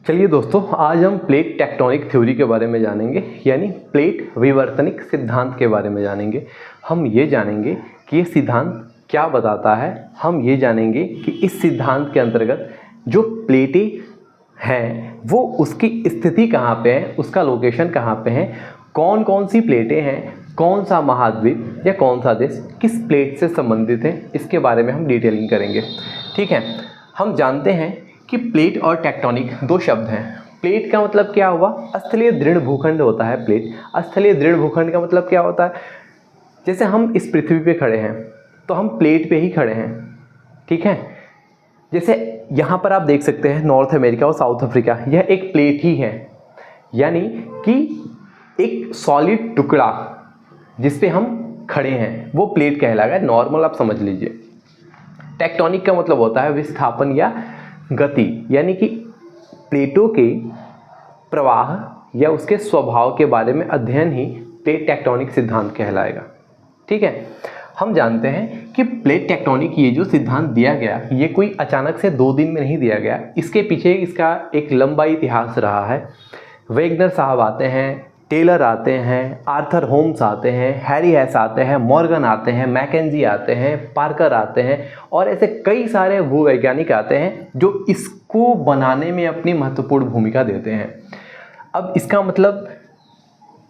चलिए दोस्तों, आज हम प्लेट टेक्टोनिक थ्योरी के बारे में जानेंगे, यानी प्लेट विवर्तनिक सिद्धांत के बारे में जानेंगे। हम ये जानेंगे कि ये सिद्धांत क्या बताता है। हम ये जानेंगे कि इस सिद्धांत के अंतर्गत जो प्लेटें हैं वो उसकी स्थिति कहाँ पे है, उसका लोकेशन कहाँ पे है, कौन कौन सी प्लेटें हैं, कौन सा महाद्वीप या कौन सा देश किस प्लेट से संबंधित है, इसके बारे में हम डिटेलिंग करेंगे। ठीक है, हम जानते हैं कि प्लेट और टेक्टोनिक दो शब्द हैं। प्लेट का मतलब क्या हुआ? स्थलीय दृढ़ भूखंड होता है प्लेट। स्थलीय दृढ़ भूखंड का मतलब क्या होता है? जैसे हम इस पृथ्वी पे खड़े हैं तो हम प्लेट पे ही खड़े हैं। ठीक है, जैसे यहाँ पर आप देख सकते हैं नॉर्थ अमेरिका और साउथ अफ्रीका, यह एक प्लेट ही है, यानी कि एक सॉलिड टुकड़ा जिस पे हम खड़े हैं वो प्लेट कहलाएगा। नॉर्मल आप समझ लीजिए। टेक्टोनिक का मतलब होता है विस्थापन या गति, यानी कि प्लेटों के प्रवाह या उसके स्वभाव के बारे में अध्ययन ही प्लेट टेक्टोनिक सिद्धांत कहलाएगा। ठीक है, हम जानते हैं कि प्लेट टेक्टोनिक ये जो सिद्धांत दिया गया ये कोई अचानक से 2 दिन में नहीं दिया गया। इसके पीछे इसका एक लंबा इतिहास रहा है। वेगनर साहब आते हैं, टेलर आते हैं, आर्थर होम्स आते हैं, हैरी हेस आते हैं, मॉर्गन आते हैं, मैकेंजी आते हैं, पार्कर आते हैं और ऐसे कई सारे भूवैज्ञानिक आते हैं जो इसको बनाने में अपनी महत्वपूर्ण भूमिका देते हैं। अब इसका मतलब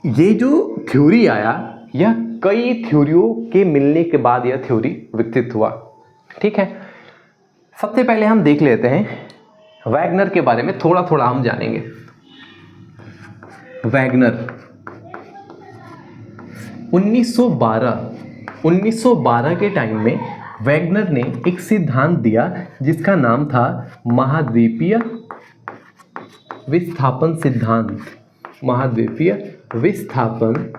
ये जो थ्योरी आया यह कई थ्योरियों के मिलने के बाद यह थ्योरी विकसित हुआ। ठीक है, सबसे पहले हम देख लेते हैं वैगनर के बारे में, थोड़ा थोड़ा हम जानेंगे। वैगनर 1912 के टाइम में वैगनर ने एक सिद्धांत दिया जिसका नाम था महाद्वीपीय विस्थापन सिद्धांत। महाद्वीपीय विस्थापन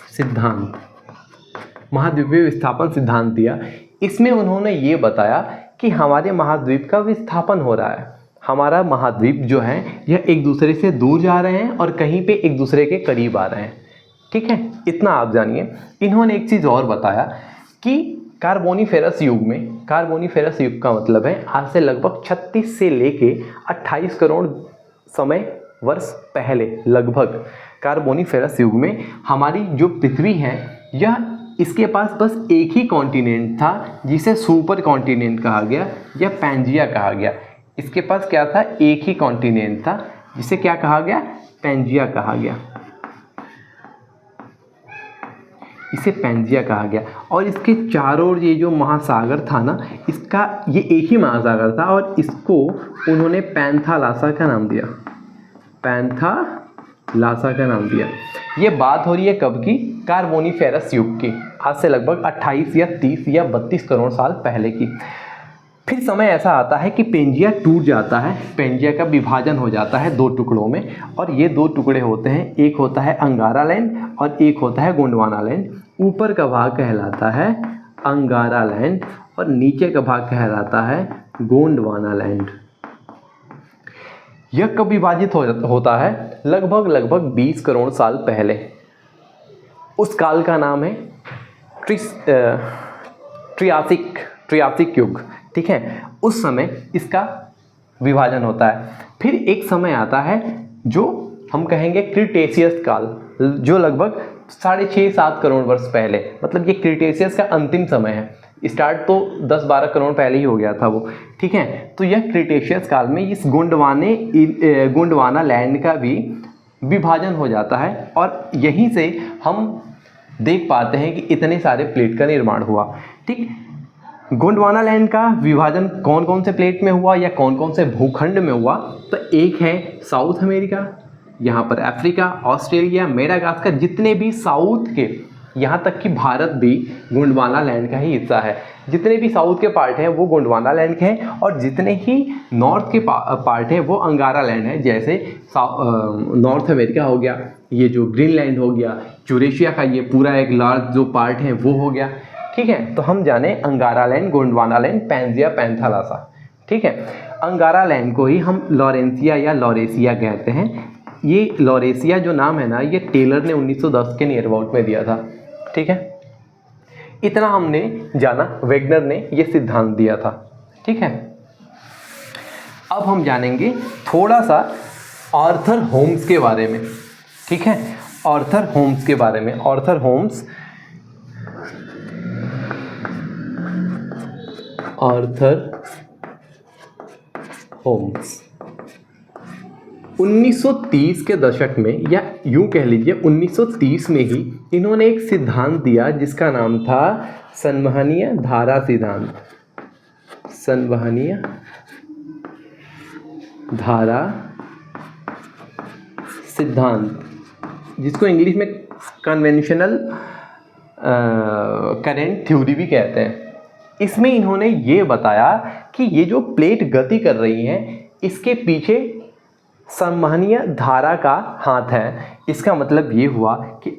सिद्धांत, महाद्वीपीय विस्थापन सिद्धांत दिया। इसमें उन्होंने ये बताया कि हमारे महाद्वीप का विस्थापन हो रहा है। हमारा महाद्वीप जो है यह एक दूसरे से दूर जा रहे हैं और कहीं पे एक दूसरे के करीब आ रहे हैं। ठीक है, इतना आप जानिए। इन्होंने एक चीज़ और बताया कि कार्बोनिफेरस युग में, कार्बोनिफेरस युग का मतलब है आज से लगभग 36 से लेके 28 करोड़ समय वर्ष पहले, लगभग कार्बोनिफेरस युग में हमारी जो पृथ्वी है यह इसके पास बस एक ही कॉन्टिनेंट था जिसे सुपर कॉन्टिनेंट कहा गया या पैंजिया कहा गया। इसके पास क्या था? एक ही कॉन्टिनेंट था जिसे क्या कहा गया? पैंजिया कहा गया। इसे पैंजिया कहा गया और इसके चारों ओर ये जो महासागर था ना, इसका ये एक ही महासागर था और इसको उन्होंने पैंथालासा का नाम दिया। पैंथालासा का नाम दिया। ये बात हो रही है कब की? कार्बोनिफेरस युग की, आज से लगभग 28 या 30 या 32 करोड़ साल पहले की। फिर समय ऐसा आता है कि पेंजिया टूट जाता है, पेंजिया का विभाजन हो जाता है 2 टुकड़ों में और ये 2 टुकड़े होते हैं, एक होता है अंगारा लैंड और एक होता है गोंडवाना लैंड। ऊपर का भाग कहलाता है अंगारा लैंड और नीचे का भाग कहलाता है गोंडवाना लैंड। यह कब विभाजित होता है? लगभग 20 करोड़ साल पहले। उस काल का नाम है ट्रियासिक युग। ठीक है, उस समय इसका विभाजन होता है। फिर एक समय आता है जो हम कहेंगे क्रिटेशियस काल, जो लगभग 6.5-7 करोड़ वर्ष पहले, मतलब ये क्रिटेशियस का अंतिम समय है। स्टार्ट तो 10-12 करोड़ पहले ही हो गया था वो। ठीक है, तो यह क्रिटेशियस काल में इस गोंडवाना लैंड का भी विभाजन हो जाता है और यहीं से हम देख पाते हैं कि इतने सारे प्लेट का निर्माण हुआ। ठीक, गोंडवाना लैंड का विभाजन कौन कौन से प्लेट में हुआ या कौन कौन से भूखंड में हुआ? तो एक है साउथ अमेरिका, यहाँ पर अफ्रीका, ऑस्ट्रेलिया, मेडागास्कर, जितने भी साउथ के, यहाँ तक कि भारत भी गोंडवाना लैंड का ही हिस्सा है। जितने भी साउथ के पार्ट हैं वो गोंडवाना लैंड के हैं और जितने ही नॉर्थ के पार्ट हैं वो अंगारा लैंड है। जैसे नॉर्थ अमेरिका हो गया, ये जो ग्रीनलैंड हो गया, यूरेशिया का ये पूरा एक लार्ज जो पार्ट है वो हो गया। ठीक है, तो हम जाने अंगारा land, Gondwana land, Pangaea, Panthalassa. ठीक है, अंगारा लैंड को ही हम लॉरेंसिया या लॉरेसिया कहते हैं। ये लॉरेसिया जो नाम है ना, ये टेलर ने 1910 के नियर अबाउट में दिया था। ठीक है, इतना हमने जाना, वेगनर ने ये सिद्धांत दिया था। ठीक है, अब हम जानेंगे थोड़ा सा आर्थर होम्स के बारे में। ठीक है, आर्थर होम्स के बारे में। आर्थर होम्स 1930 के दशक में, या यूं कह लीजिए 1930 में ही इन्होंने एक सिद्धांत दिया जिसका नाम था संवहनीय धारा सिद्धांत। संवहनीय धारा सिद्धांत, जिसको इंग्लिश में कन्वेंशनल करंट थ्योरी भी कहते हैं। इसमें इन्होंने ये बताया कि ये जो प्लेट गति कर रही हैं इसके पीछे संवहनीय धारा का हाथ है। इसका मतलब ये हुआ कि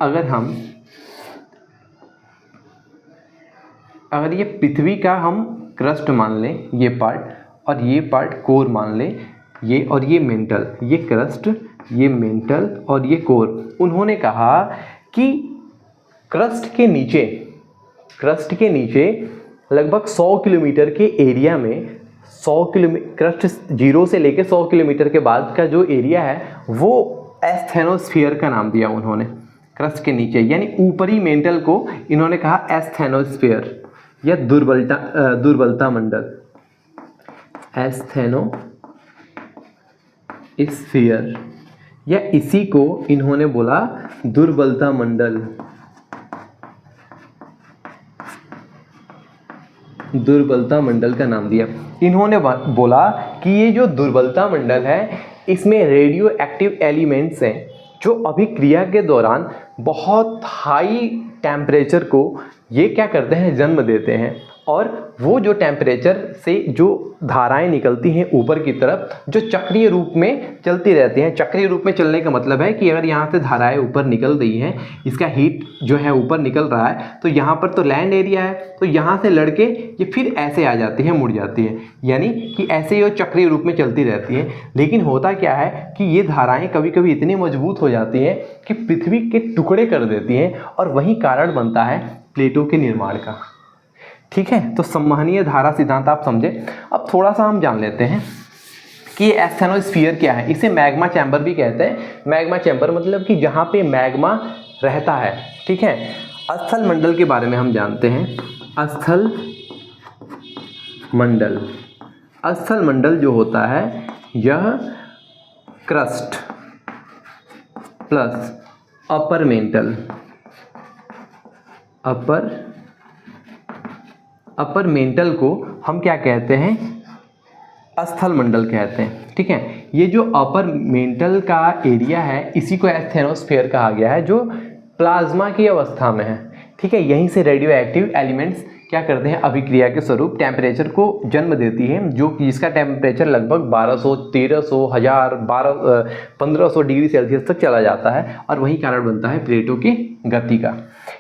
अगर ये पृथ्वी का हम क्रस्ट मान लें, ये पार्ट, और ये पार्ट कोर मान लें, ये और ये मेंटल, ये क्रस्ट, ये मेंटल और ये कोर। उन्होंने कहा कि क्रस्ट के नीचे लगभग 100 किलोमीटर के एरिया में, 100 किलोमीटर क्रस्ट 0 से लेकर 100 किलोमीटर के बाद का जो एरिया है वो एस्थेनोस्फीयर का नाम दिया उन्होंने। क्रस्ट के नीचे यानी ऊपरी मेंटल को इन्होंने कहा एस्थेनोस्फीयर या दुर्बलता मंडल। एस्थेनोस्फीयर, या इसी को इन्होंने बोला दुर्बलता मंडल। दुर्बलता मंडल का नाम दिया। इन्होंने बोला कि ये जो दुर्बलता मंडल है इसमें रेडियो एक्टिव एलिमेंट्स हैं जो अभिक्रिया के दौरान बहुत हाई टेम्परेचर को ये क्या करते हैं, जन्म देते हैं। और वो जो टेम्परेचर से जो धाराएं निकलती हैं ऊपर की तरफ, जो चक्रीय रूप में चलती रहती हैं। चक्रीय रूप में चलने का मतलब है कि अगर यहाँ से धाराएं ऊपर निकल रही हैं, इसका हीट जो है ऊपर निकल रहा है, तो यहाँ पर तो लैंड एरिया है, तो यहाँ से लड़के ये फिर ऐसे आ जाती हैं, मुड़ जाती हैं, यानी कि ऐसे ये चक्रीय रूप में चलती रहती हैं। लेकिन होता क्या है कि ये धाराएँ कभी कभी इतनी मजबूत हो जाती हैं कि पृथ्वी के टुकड़े कर देती हैं, और वही कारण बनता है प्लेटों के निर्माण का। ठीक है, तो संवहनीय धारा सिद्धांत आप समझे। अब थोड़ा सा हम जान लेते हैं कि एस्थेनोस्फीयर क्या है। इसे मैग्मा चैम्बर भी कहते हैं। मैग्मा चैम्बर मतलब कि जहाँ पे मैग्मा रहता है। ठीक है, स्थल मंडल के बारे में हम जानते हैं। स्थल मंडल जो होता है यह crust plus upper mantle, upper mantle को हम क्या कहते हैं, स्थल मंडल कहते हैं। ठीक है, ये जो अपर मेंटल का एरिया है इसी को एस्थेनोस्फीयर कहा गया है, जो प्लाज्मा की अवस्था में है। ठीक है, यहीं से रेडियो एक्टिव एलिमेंट्स क्या करते हैं, अभिक्रिया के स्वरूप टेम्परेचर को जन्म देती है, जो कि जिसका टेम्परेचर लगभग 1200, 1300, 1000, 1500 डिग्री सेल्सियस तक चला जाता है, और वही कारण बनता है प्लेटों की गति का।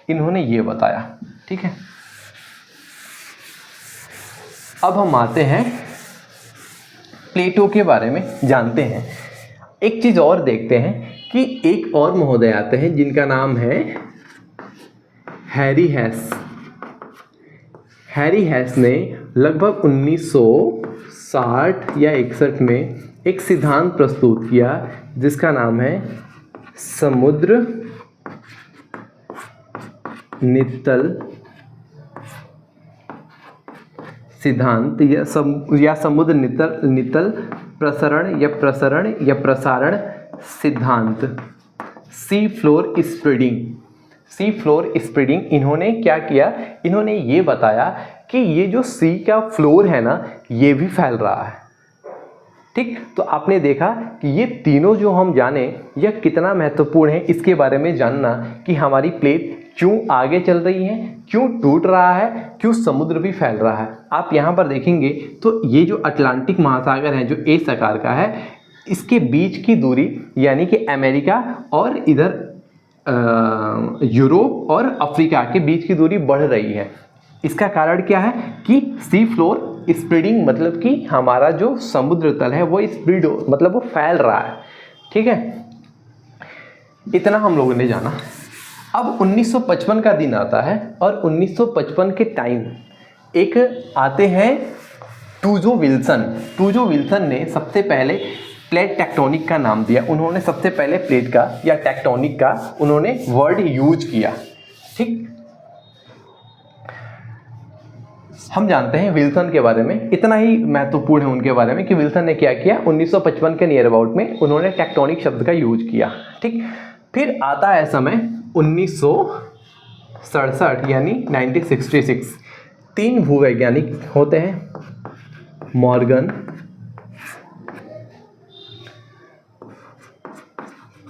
इन्होंने ये बताया। ठीक है, अब हम आते हैं प्लेटों के बारे में जानते हैं। एक चीज़ और देखते हैं कि एक और महोदय आते हैं जिनका नाम है हैरी हेस। हैरी हेस ने लगभग 1960 या 61 में एक सिद्धांत प्रस्तुत किया जिसका नाम है समुद्र नित्तल सिद्धांत, या समुद्र नित्तल प्रसरण या प्रसारण सिद्धांत। Sea floor spreading. इन्होंने क्या किया, इन्होंने ये बताया कि ये जो सी का फ्लोर है ना, ये भी फैल रहा है। ठीक, तो आपने देखा कि ये तीनों जो हम जाने यह कितना महत्वपूर्ण है इसके बारे में जानना, कि हमारी प्लेट क्यों आगे चल रही है, क्यों टूट रहा है, क्यों समुद्र भी फैल रहा है। आप यहाँ पर देखेंगे तो ये जो अटलांटिक महासागर है जो एस आकार का है, इसके बीच की दूरी यानी कि अमेरिका और इधर यूरोप और अफ्रीका के बीच की दूरी बढ़ रही है। इसका कारण क्या है कि सी फ्लोर स्प्रेडिंग, मतलब कि हमारा जो समुद्र तल है वो स्प्रेड मतलब वो फैल रहा है। ठीक है, इतना हम लोगों ने जाना। अब 1955 का दिन आता है, और 1955 के टाइम एक आते हैं टूजो विल्सन ने सबसे पहले प्लेट टेक्टोनिक का नाम दिया। उन्होंने सबसे पहले प्लेट का या टेक्टोनिक का उन्होंने वर्ड यूज किया। ठीक, हम जानते हैं विल्सन के बारे में, इतना ही महत्वपूर्ण है उनके बारे में कि विल्सन ने क्या किया, 1955 के नियर अबाउट में उन्होंने टेक्टोनिक शब्द का यूज किया। ठीक, फिर आता है समय 1967 यानी 1966। 3 भूवैज्ञानिक होते हैं, मॉर्गन,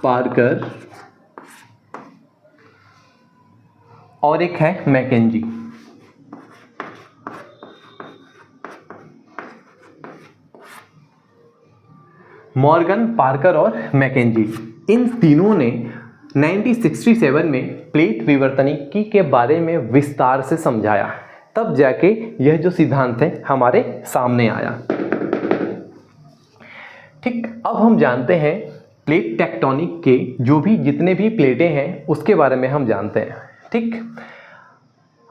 पार्कर और एक है मैकेंजी। मॉर्गन, पार्कर और मैकेंजी, इन तीनों ने 1967 में प्लेट विवर्तनिकी के बारे में विस्तार से समझाया। तब जाके यह जो सिद्धांत है हमारे सामने आया। ठीक, अब हम जानते हैं प्लेट टेक्टोनिक के जो भी जितने भी प्लेटें हैं उसके बारे में हम जानते हैं। ठीक,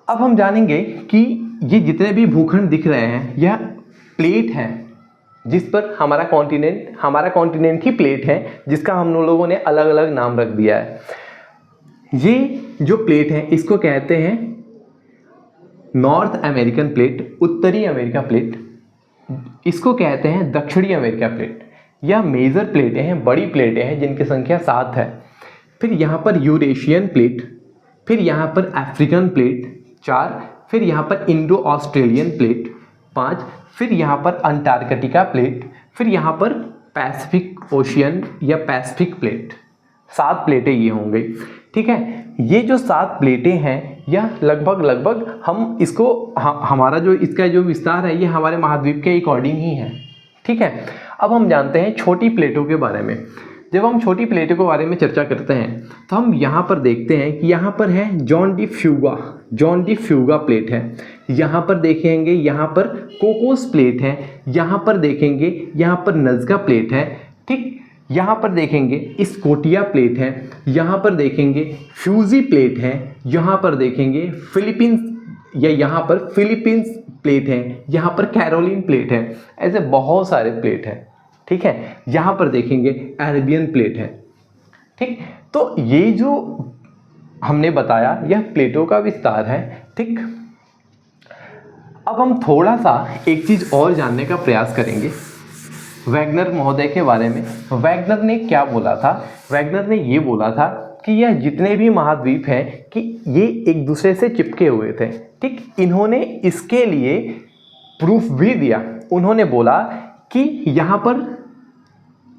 अब हम जानेंगे कि ये जितने भी भूखंड दिख रहे हैं यह प्लेट हैं जिस पर हमारा कॉन्टिनेंट ही प्लेट है, जिसका हम लोगों ने अलग अलग नाम रख दिया है। ये जो प्लेट है इसको कहते हैं नॉर्थ अमेरिकन प्लेट, उत्तरी अमेरिका प्लेट, इसको कहते हैं दक्षिणी अमेरिका प्लेट। यह मेजर प्लेटें हैं, बड़ी प्लेटें हैं जिनकी संख्या 7 है। फिर यहाँ पर यूरेशियन प्लेट, फिर यहाँ पर अफ्रीकन प्लेट 4, फिर यहाँ पर इंडो ऑस्ट्रेलियन प्लेट 5, फिर यहाँ पर अंटार्कटिका प्लेट, फिर यहाँ पर पैसिफिक ओशियन या पैसिफिक प्लेट। 7 प्लेटें ये होंगी। ठीक है, ये जो 7 प्लेटें हैं यह लगभग हम इसको हमारा जो इसका जो विस्तार है ये हमारे महाद्वीप के अकॉर्डिंग ही है। ठीक है, अब हम जानते हैं छोटी प्लेटों के बारे में। जब हम छोटी प्लेटों के बारे में चर्चा करते हैं तो हम यहाँ पर देखते हैं कि यहाँ पर है जॉन डी फ्यूगा प्लेट है। यहाँ पर देखेंगे यहाँ पर कोकोस प्लेट है। यहाँ पर देखेंगे यहाँ पर नज़का प्लेट है। ठीक, यहाँ पर देखेंगे स्कोटिया प्लेट है। यहाँ पर देखेंगे फ्यूजी प्लेट है। यहाँ पर देखेंगे फिलीपींस प्लेट है। यहाँ पर कैरोलिन प्लेट है। ऐसे बहुत सारे प्लेट हैं। ठीक है, यहाँ पर देखेंगे अरेबियन प्लेट है। ठीक, तो ये जो हमने बताया यह प्लेटों का विस्तार है। ठीक, अब हम थोड़ा सा एक चीज़ और जानने का प्रयास करेंगे वैगनर महोदय के बारे में। वैगनर ने क्या बोला था? वैगनर ने ये बोला था कि यह जितने भी महाद्वीप हैं कि ये एक दूसरे से चिपके हुए थे। ठीक, इन्होंने इसके लिए प्रूफ भी दिया। उन्होंने बोला कि यहाँ पर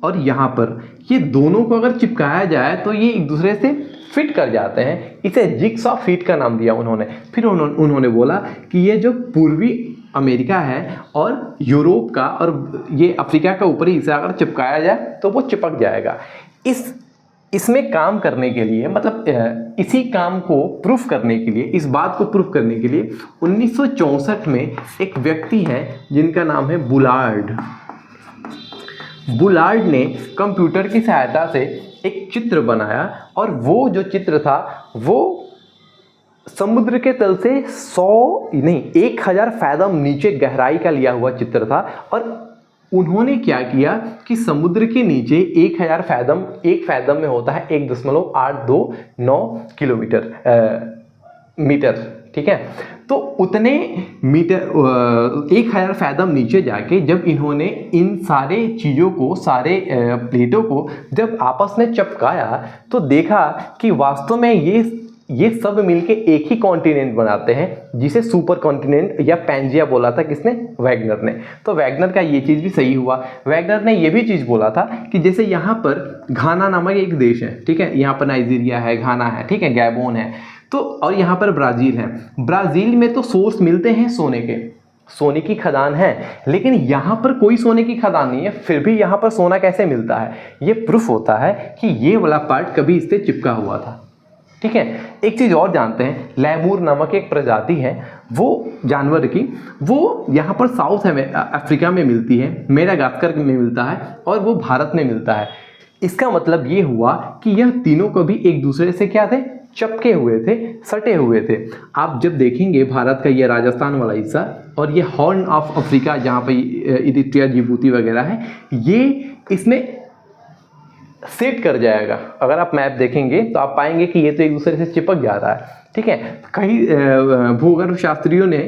और यहाँ पर ये दोनों को अगर चिपकाया जाए तो ये एक दूसरे से फिट कर जाते हैं। इसे जिग्सॉ फिट का नाम दिया उन्होंने। फिर उन्होंने बोला कि ये जो पूर्वी अमेरिका है और यूरोप का और ये अफ्रीका का ऊपरी हिस्सा अगर चिपकाया जाए तो वो चिपक जाएगा। इसमें काम करने के लिए मतलब इसी काम को प्रूफ करने के लिए, इस बात को प्रूफ करने के लिए 1964 में एक व्यक्ति है जिनका नाम है बुलार्ड ने कंप्यूटर की सहायता से एक चित्र बनाया और वो जो चित्र था वो समुद्र के तल से 1000 फैदम नीचे गहराई का लिया हुआ चित्र था। और उन्होंने क्या किया कि समुद्र के नीचे 1000 फैदम, एक फैदम में होता है 1.829 मीटर। ठीक है, तो उतने मीटर 1000 फैदम नीचे जाके जब इन्होंने इन सारे चीज़ों को, सारे प्लेटों को जब आपस में चिपकाया तो देखा कि वास्तव में ये सब मिलके एक ही कॉन्टिनेंट बनाते हैं जिसे सुपर कॉन्टिनेंट या पैंजिया बोला था किसने? वैगनर ने। तो वैगनर का ये चीज़ भी सही हुआ। वैगनर ने ये भी चीज़ बोला था कि जैसे यहाँ पर घाना नामक एक देश है, ठीक है, यहाँ पर नाइजीरिया है, घाना है, ठीक है, गैबोन है, तो और यहाँ पर ब्राज़ील है। ब्राज़ील में तो सोर्स मिलते हैं सोने की खदान है, लेकिन यहाँ पर कोई सोने की खदान नहीं है, फिर भी यहाँ पर सोना कैसे मिलता है? ये प्रूफ होता है कि ये वाला पार्ट कभी इससे चिपका हुआ था। ठीक है, एक चीज़ और जानते हैं, लैमूर नामक एक प्रजाति है वो जानवर की, वो यहाँ पर साउथ अफ्रीका में मिलती है, मेडागास्कर में मिलता है और वो भारत में मिलता है। इसका मतलब ये हुआ कि यह तीनों को भी एक दूसरे से क्या थे? चिपके हुए थे, सटे हुए थे। आप जब देखेंगे भारत का ये राजस्थान वाला हिस्सा, और ये हॉर्न ऑफ अफ्रीका जहाँ पे इरिट्रिया, जिबूती वगैरह है, ये इसमें सेट कर जाएगा। अगर आप मैप देखेंगे तो आप पाएंगे कि ये तो एक दूसरे से चिपक जा रहा है, ठीक है। कई भूगर्भ शास्त्रियों ने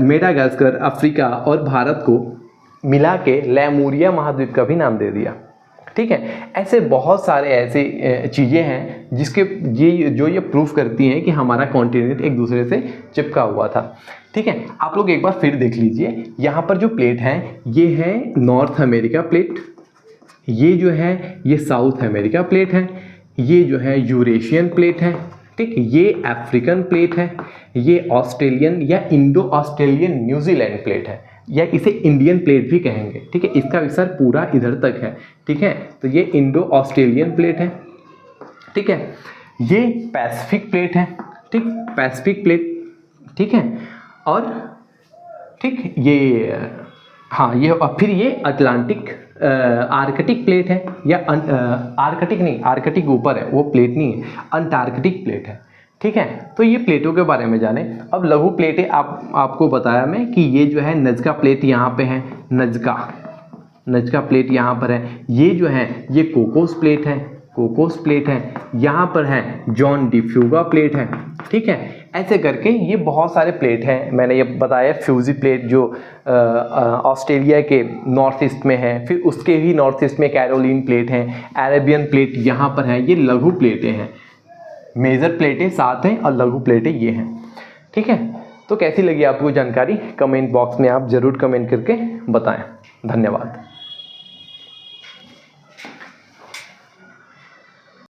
मेडागास्कर, अफ्रीका और भारत को मिला के लेमुरिया महाद्वीप का भी नाम दे दिया, ठीक है। ऐसे बहुत सारे ऐसे चीज़ें हैं जिसके ये प्रूफ करती हैं कि हमारा कॉन्टिनेंट एक दूसरे से चिपका हुआ था, ठीक है। आप लोग एक बार फिर देख लीजिए, यहाँ पर जो प्लेट हैं ये है नॉर्थ अमेरिका प्लेट, ये जो है ये साउथ अमेरिका प्लेट है, ये जो है यूरेशियन प्लेट है, ठीक। ये अफ्रीकन प्लेट है, ये ऑस्ट्रेलियन या इंडो ऑस्ट्रेलियन न्यूजीलैंड प्लेट है, या इसे इंडियन प्लेट भी कहेंगे, ठीक है। इसका विस्तार पूरा इधर तक है, ठीक है। तो ये इंडो ऑस्ट्रेलियन प्लेट है, ठीक है। ये पैसिफिक प्लेट है, ठीक, पैसिफिक प्लेट, ठीक है। और ठीक ये हाँ ये, और फिर ये अटलांटिक आर्कटिक प्लेट है, या आर्कटिक नहीं, आर्कटिक ऊपर है, वो प्लेट नहीं है, अंटार्कटिक प्लेट है, ठीक है। तो ये प्लेटों के बारे में जाने। अब लघु प्लेटें आपको बताया मैं कि ये जो है नज़का प्लेट यहाँ पे है, नज़का प्लेट यहाँ पर है, ये जो है ये कोकोस प्लेट है, कोकोस प्लेट है, यहाँ पर है जॉन डिफ्यूगा प्लेट है, ठीक है। ऐसे करके ये बहुत सारे प्लेट हैं। मैंने ये बताया फ्यूजी प्लेट जो ऑस्ट्रेलिया के नॉर्थ ईस्ट में है, फिर उसके ही नॉर्थ ईस्ट में कैरोलिन प्लेट है, अरेबियन प्लेट यहाँ पर है, ये लघु प्लेटें हैं। मेजर प्लेटें 7 हैं और लघु प्लेटें ये हैं, ठीक है। तो कैसी लगी आपको जानकारी, कमेंट बॉक्स में आप ज़रूर कमेंट करके बताएं। धन्यवाद।